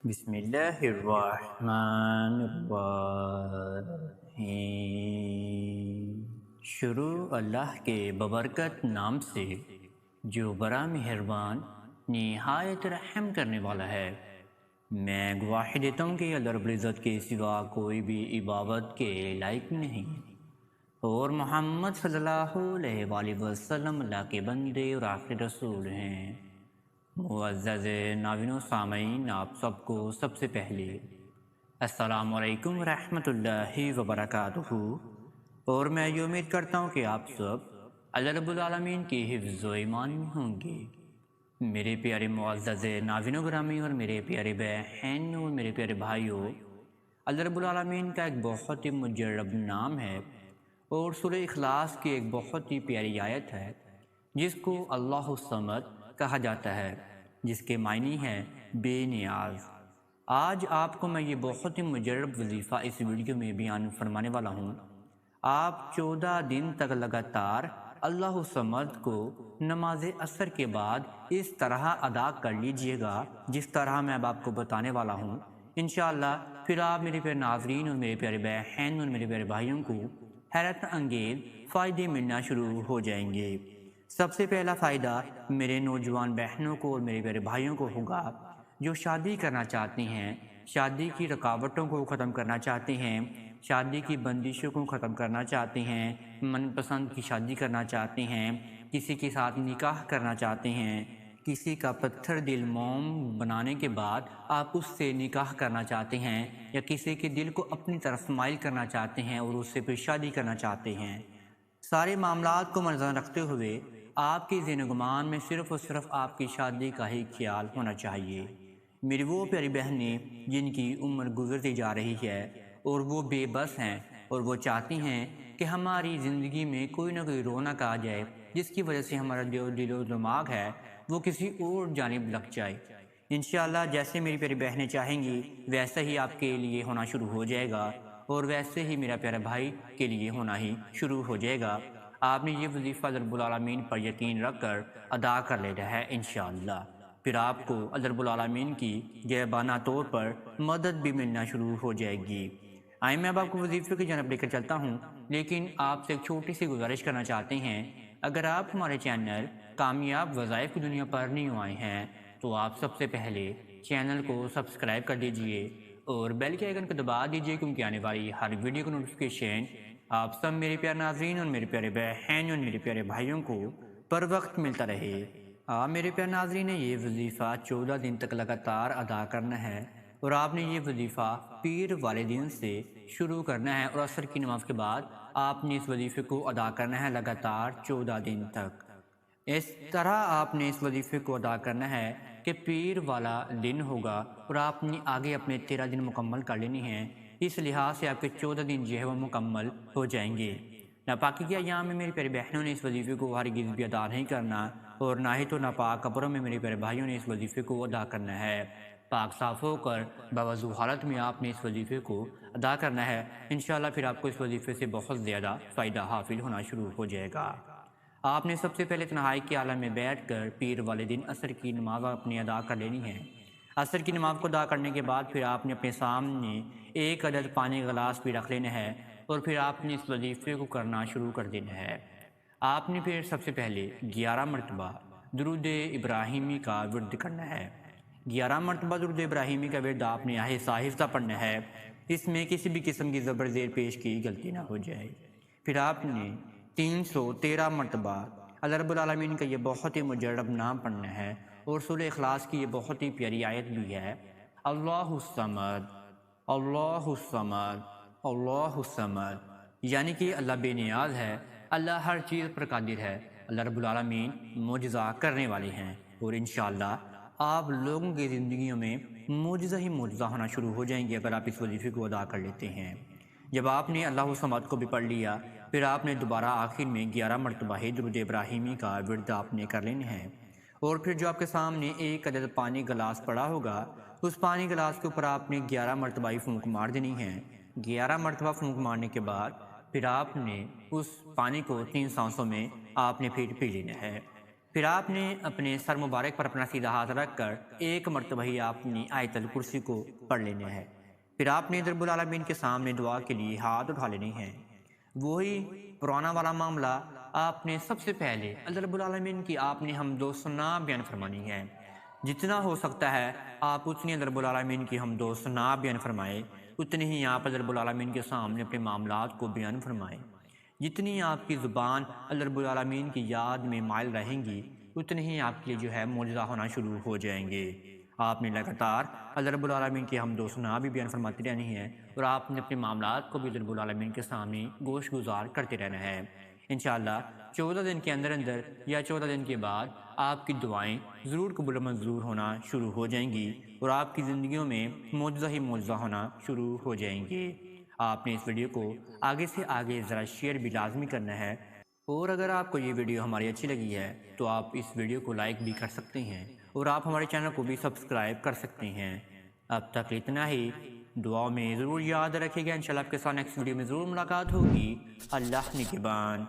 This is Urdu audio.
بسم اللہ الرحمن الرحیم۔ شروع اللہ کے ببرکت نام سے جو بڑا مہربان نہایت رحم کرنے والا ہے۔ میں گواہی دیتا ہوں کہ اللہ رب العزت کے سوا کوئی بھی عبادت کے لائق نہیں، اور محمد صلی اللہ علیہ وآلہ وسلم اللہ کے بندے اور آخری رسول ہیں۔ معزز ناظرین و سامعین، آپ سب کو سب سے پہلے السلام علیکم ورحمۃ اللہ وبرکاتہ، اور میں یہ امید کرتا ہوں کہ آپ سب اللہ رب العالمین کی حفظ و ایمان میں ہوں گے۔ میرے پیارے معزز ناظرین و گرامی اور میرے پیارے بہن اور میرے پیارے بھائیوں، اللہ رب العالمین کا ایک بہت ہی مجرب نام ہے اور سورہ اخلاص کی ایک بہت ہی پیاری آیت ہے جس کو اللہ الصمد کہا جاتا ہے، جس کے معنی ہے بے نیاز۔ آج آپ کو میں یہ بہت ہی مجرب وظیفہ اس ویڈیو میں بیان فرمانے والا ہوں۔ آپ 14 دن تک لگاتار اللہ الصمد کو نماز عصر کے بعد اس طرح ادا کر لیجئے گا جس طرح میں اب آپ کو بتانے والا ہوں۔ انشاءاللہ پھر آپ میرے پیارے ناظرین اور میرے پیارے بہن اور میرے پیارے بھائیوں کو حیرت انگیز فائدے ملنا شروع ہو جائیں گے۔ سب سے پہلا فائدہ میرے نوجوان بہنوں کو اور میرے پیارے بھائیوں کو ہوگا جو شادی کرنا چاہتے ہیں، شادی کی رکاوٹوں کو ختم کرنا چاہتے ہیں، شادی کی بندشوں کو ختم کرنا چاہتے ہیں، من پسند کی شادی کرنا چاہتے ہیں، کسی کے ساتھ نکاح کرنا چاہتے ہیں، کسی کا پتھر دل موم بنانے کے بعد آپ اس سے نکاح کرنا چاہتے ہیں، یا کسی کے دل کو اپنی طرف مائل کرنا چاہتے ہیں اور اس سے پھر شادی کرنا چاہتے ہیں۔ سارے معاملات کو مد نظر رکھتے ہوئے آپ کی ذہن و گمان میں صرف اور صرف آپ کی شادی کا ہی خیال ہونا چاہیے۔ میری وہ پیاری بہنیں جن کی عمر گزرتی جا رہی ہے اور وہ بے بس ہیں اور وہ چاہتی ہیں کہ ہماری زندگی میں کوئی نہ کوئی رونق آ جائے جس کی وجہ سے ہمارا جو دل و دماغ ہے وہ کسی اور جانب لگ جائے، انشاءاللہ جیسے میری پیاری بہنیں چاہیں گی ویسا ہی آپ کے لیے ہونا شروع ہو جائے گا، اور ویسے ہی میرا پیارا بھائی کے لیے ہونا ہی شروع ہو جائے گا۔ آپ نے یہ وظیفہ رب العالمین پر یقین رکھ کر ادا کر لینا ہے انشاءاللہ، پھر آپ کو رب العالمین کی غیبانہ طور پر مدد بھی ملنا شروع ہو جائے گی۔ آئیں میں اب آپ کو وظیفے کی جانب لے کر چلتا ہوں، لیکن آپ سے ایک چھوٹی سی گزارش کرنا چاہتے ہیں، اگر آپ ہمارے چینل کامیاب وظائف کی دنیا پر نیو آئے ہیں تو آپ سب سے پہلے چینل کو سبسکرائب کر دیجئے اور بیل کے آئیکن کو دبا دیجئے، کیونکہ آنے والی ہر ویڈیو کا نوٹیفیکیشن آپ سب میرے پیارے ناظرین اور میرے پیارے بہن اور میرے پیارے بھائیوں کو پر وقت ملتا رہے۔ آپ میرے پیارے ناظرین نے یہ وظیفہ 14 دن تک لگاتار ادا کرنا ہے، اور آپ نے یہ وظیفہ پیر والے دن سے شروع کرنا ہے، اور عصر کی نماز کے بعد آپ نے اس وظیفے کو ادا کرنا ہے لگاتار 14 دن تک۔ اس طرح آپ نے اس وظیفے کو ادا کرنا ہے کہ پیر والا دن ہوگا اور آپ نے آگے اپنے 13 دن مکمل کر لینے ہیں، اس لحاظ سے آپ کے 14 دن جو ہے وہ مکمل ہو جائیں گے۔ ناپاکی کے ایام میں میری پیارے بہنوں نے اس وظیفے کو ہرگز بھی ادا نہیں کرنا، اور نہ ہی تو ناپاک کپڑوں میں میرے پیارے بھائیوں نے اس وظیفے کو ادا کرنا ہے۔ پاک صاف ہو کر باوضو حالت میں آپ نے اس وظیفے کو ادا کرنا ہے، انشاءاللہ پھر آپ کو اس وظیفے سے بہت زیادہ فائدہ حاصل ہونا شروع ہو جائے گا۔ آپ نے سب سے پہلے تنہائی کے عالم میں بیٹھ کر پیر والے دن عصر کی نماز اپنی ادا کر لینی ہے۔ عصر کی نماز کو ادا کرنے کے بعد پھر آپ نے اپنے سامنے ایک عدد پانی کا گلاس بھی رکھ لینا ہے، اور پھر آپ نے اس وظیفے کو کرنا شروع کر دینا ہے۔ آپ نے پھر سب سے پہلے 11 مرتبہ درود ابراہیمی کا ورد کرنا ہے۔ 11 مرتبہ درود ابراہیمی کا ورد آپ نے آہستہ آہستہ پڑھنا ہے، اس میں کسی بھی قسم کی زبر زیر پیش کی غلطی نہ ہو جائے۔ پھر آپ نے 313 مرتبہ اللہ رب العالمین کا یہ بہت ہی مجرب نام پڑھنا ہے، اور سورہ اخلاص کی یہ بہت ہی پیاری آیت بھی ہے، اللہ الصمد اللہ الصمد اللہ الصمد، یعنی کہ اللہ بے نیاز ہے، اللہ ہر چیز پر قادر ہے، اللہ رب العالمین معجزہ کرنے والے ہیں، اور انشاءاللہ آپ لوگوں کی زندگیوں میں معجزہ ہی معجزہ ہونا شروع ہو جائیں گے اگر آپ اس وظیفے کو ادا کر لیتے ہیں۔ جب آپ نے اللہ الصمد کو بھی پڑھ لیا، پھر آپ نے دوبارہ آخر میں 11 مرتبہ ہی درود ابراہیمی کا ورد آپ نے کر لینا ہے، اور پھر جو آپ کے سامنے ایک عدد پانی گلاس پڑا ہوگا، اس پانی گلاس کے اوپر آپ نے 11 مرتبہ ہی پھونک مار دینی ہے۔ 11 مرتبہ پھونک مارنے کے بعد پھر آپ نے اس پانی کو 3 سانسوں میں آپ نے پھر پی لینا ہے۔ پھر آپ نے اپنے سر مبارک پر اپنا سیدھا ہاتھ رکھ کر ایک مرتبہ ہی آپ اپنی آیت الکرسی کو پڑھ لینا ہے۔ پھر آپ نے رب العالمین کے سامنے دعا کے لیے ہاتھ اٹھا لینے ہیں۔ وہی پرانا والا معاملہ آپ نے سب سے پہلے اللہ رب العالمین کی آپ نے حمد و ثنا بیان فرمانی ہے۔ جتنا ہو سکتا ہے آپ اتنی اللہ رب العالمین کی حمد و ثنا بیان فرمائیں، اتنی ہی آپ اللہ رب العالمین کے سامنے اپنے معاملات کو بیان فرمائیں۔ جتنی آپ کی زبان اللہ رب العالمین کی یاد میں مائل رہیں گی، اتنی ہی آپ کے لیے جو ہے معجزہ ہونا شروع ہو جائیں گے۔ آپ نے لگاتار اللہ رب العالمین کی حمد و ثنا بھی بیان فرماتی رہنی ہے، اور آپ نے اپنے معاملات کو بھی اللہ رب العالمین کے سامنے گوش گزار کرتے رہنا ہے۔ انشاءاللہ 14 دن کے اندر یا 14 دن کے بعد آپ کی دعائیں ضرور قبول و منظور ہونا شروع ہو جائیں گی، اور آپ کی زندگیوں میں معجزہ ہی معجزہ ہونا شروع ہو جائیں گے۔ آپ نے اس ویڈیو کو آگے سے آگے ذرا شیئر بھی لازمی کرنا ہے، اور اگر آپ کو یہ ویڈیو ہماری اچھی لگی ہے تو آپ اس ویڈیو کو لائک بھی کر سکتے ہیں، اور آپ ہمارے چینل کو بھی سبسکرائب کر سکتے ہیں۔ اب تک اتنا ہی، دعاؤں میں ضرور یاد رکھیے گا۔ انشاءاللہ آپ کے ساتھ نیکسٹ ویڈیو میں ضرور ملاقات ہوگی۔ اللہ نگہبان۔